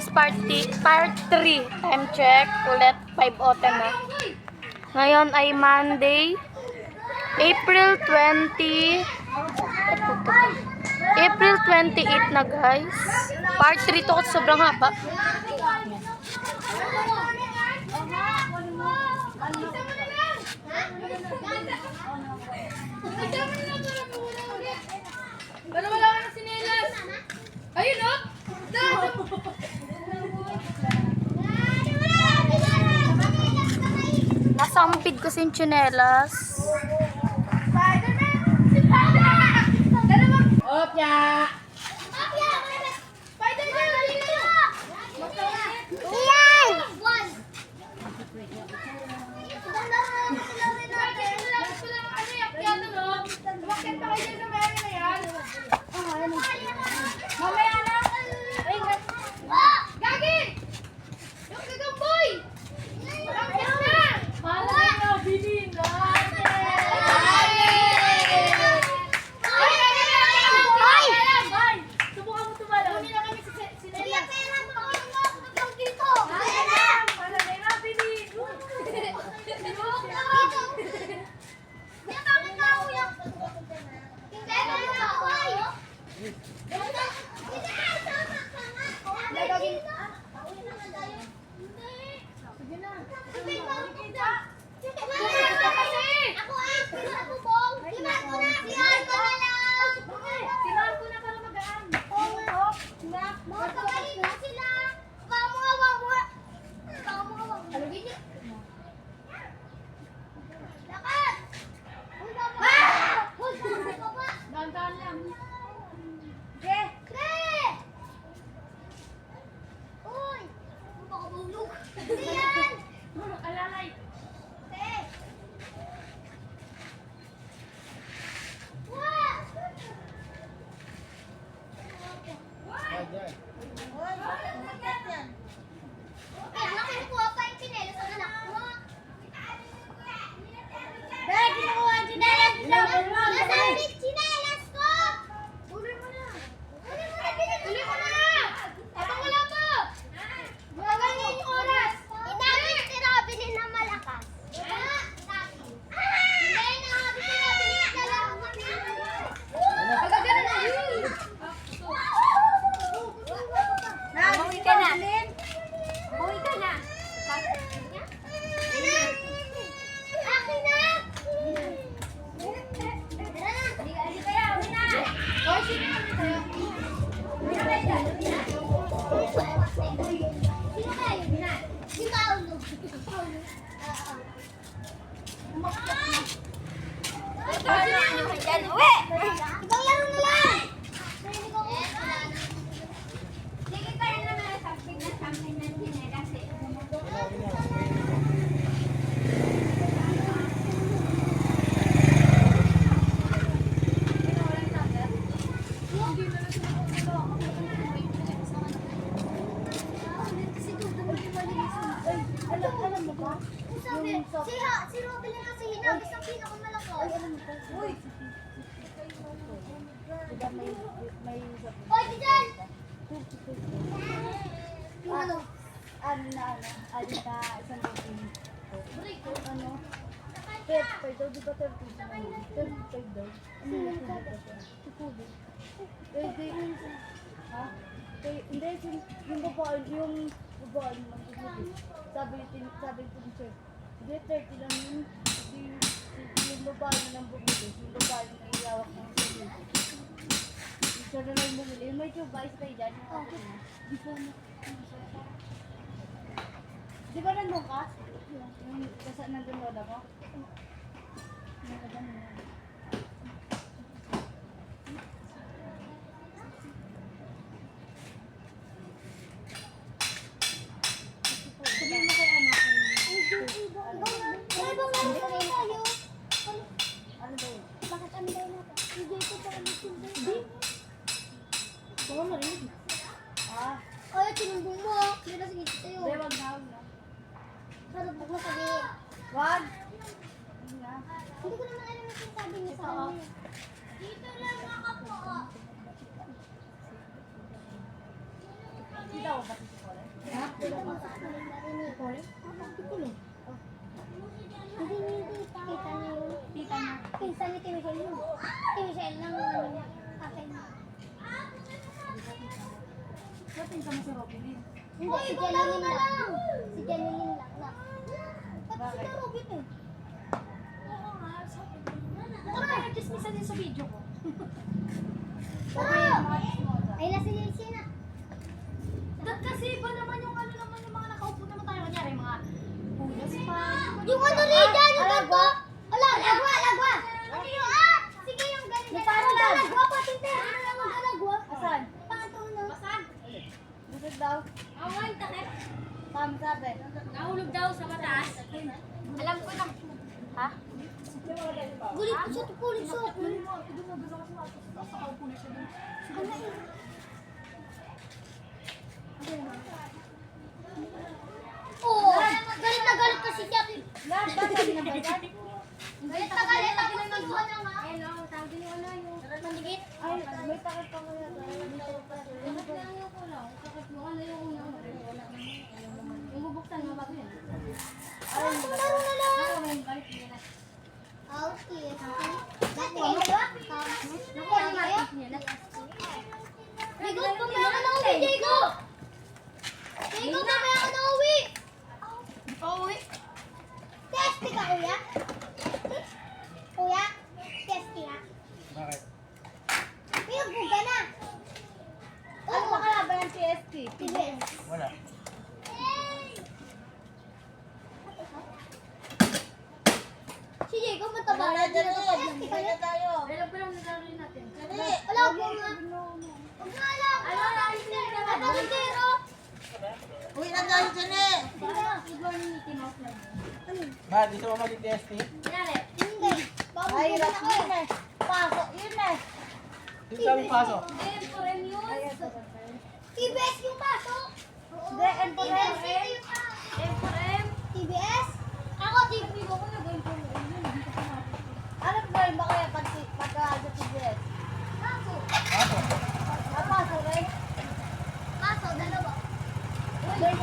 guys, part 3. Time check. Ulit 5:10 na. Ngayon ay Monday, April 28 na guys. Part 3 to, sobrang haba. Pero wala ka ng sinelas. Ayun o! Nasampid ko si tsinelas. Opya! Mamaya na! Gagi! Yung gagamboy! Bakit na? Malay na, bilhin na! Ay! Subukan mo tumalaw. Kunin na kami si Nelia. Malay na, bilhin! Dandan lang. Alalay. Si Robin na kasi hinagis ang pinakamalakas. Uy! Hoy, Dijan! Yung ano? Ano na isang Robin. Ano? 35 daw, di ba 35 daw? Ano yung si Kubi? Ha? Hindi, yung babae ng Kubi. Sabi yung teacher, hindi 30 lang yun. Yung babae na ng bumili, yung babae na iawak ng Kubi. Isa na lang bumili. May tubais tayo dyan. Di po na. Di ba nandun ka? Yung nandun lola mo? Sabihin mo kay anak ko. Ano bang meron sa tayo? Ano ba yun? Bakit ang dahil natin? Hindi ko pa alam yung Hindi. Baka marinig. Ay, tinumbong mo. Hindi na sige tayo. Hindi, wag na. Sarap mo sabihin. Wag! Hindi ko naman alam yung sinasabi niya sa amin. Dito lang ako po. Hindi daw ba si Paula? Hindi, kita niya yun. Tita niya. Pinsan ni Tim Michelle yun. Tim Michelle lang tatay niya. Ba't pinsan mo si Robin? Hindi, si Janeline lang. Si Janeline lang. Ba't sila Robin eh? Oo nga. Ano ba nag-chismisan din sa video ko? Ay, nasa Lilsi na. Dad kasi iba naman yung ano naman yung mga nakaupo naman tayo. Kanyari mga pulas pa. Yung ano Lida, yung ganito. Ala, lagwa, lagwa. Ano yung sige yung ganito. Yung parang dad. Lagwa, patinte. Ano yung lagwa? Asan? Patong na. Basan? Busog daw. Away, takip. Tama sabi. Nahulog daw sa mataas. Alam ko na. Ha? Gulit ko siya, tupulit siya. Oo, galit na galit kasi siya. Lahat ba sabi ng bayan? Galit na galit ako sa mga na nga. Hello, tawag din yung ano yung Mandigit. Ay, may takot pa kaya tayo. Bakit lang yung kulang? Bakit mo ano yung unang yung bubuksan mo bago yun? Ay, laro na lang. Ano may balik niya na? Okay. Dati, lagwa. Nakuha ni Marcos niya na. Digo, mamaya ka na uwi, Digo. Digo, mamaya ka na uwi. Pauwi. Testi ka, kuya. Kuya, testi ka. Bakit? Pinagbuga na. Ano ba kalaban ng PSP? TBS. Wala. Si Diego, mataba na. Di na testi ka na. Alam ko lang naglalaro natin. Wala po nga. Huwag nga lang. Ano na ayos na yung Ano si Zero? Uy, nandun dyan eh! Good morning, Mickey Mouse lang. Ba, dito mo mag-test eh? Kunyari, Hindi. Bago Ay, na hirap ako yun eh. eh. Pasok yun eh. Dito kami pasok. M4M news. TBS yung pasok. Hindi, TBS yung pasok. M4M. TBS? Ako, TBS. Ako nag-M4M yun. Hindi ko pa Ano ba yun ba kaya pagka sa TBS? Pasok. Pasok. Napasok eh. Pasok, dalawa. Uy, Ben,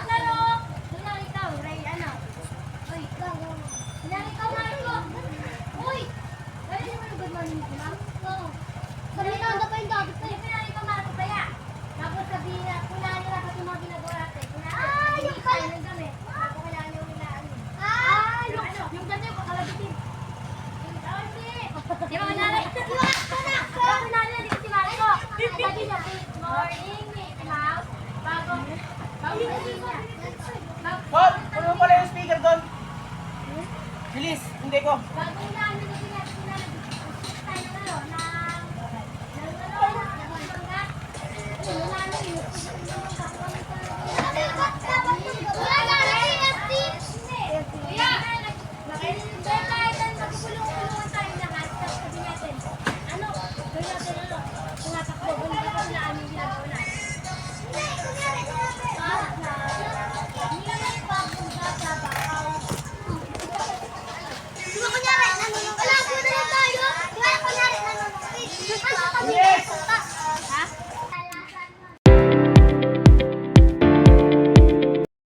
lalo! Doon lang ikaw, Ray, ano? Uy, lang ikaw, Marco! Uy! Pwede mo yung good morning, Mickey Mouse? Oo. Sabi na, ano pa yung dati pa Pwede eh. mo lang ikaw, Marco, kaya? Tapos sabihin na, kunahan nila pati mga ginagawa natin. Kunahan, yung yung pala. kain ng dami. Bago kailangan yung ilaan. Ah, Yung ano, yung ganito yung kakalabitin. Yung tawag di ba, kunyari? Bago kunyari, dito si Marco. Sabi niya, good morning, Mickey Mouse. Bago sabihin niya. Bob, puno mo pala yung speaker doon. Bilis, hindi ko. Bago unahan nila si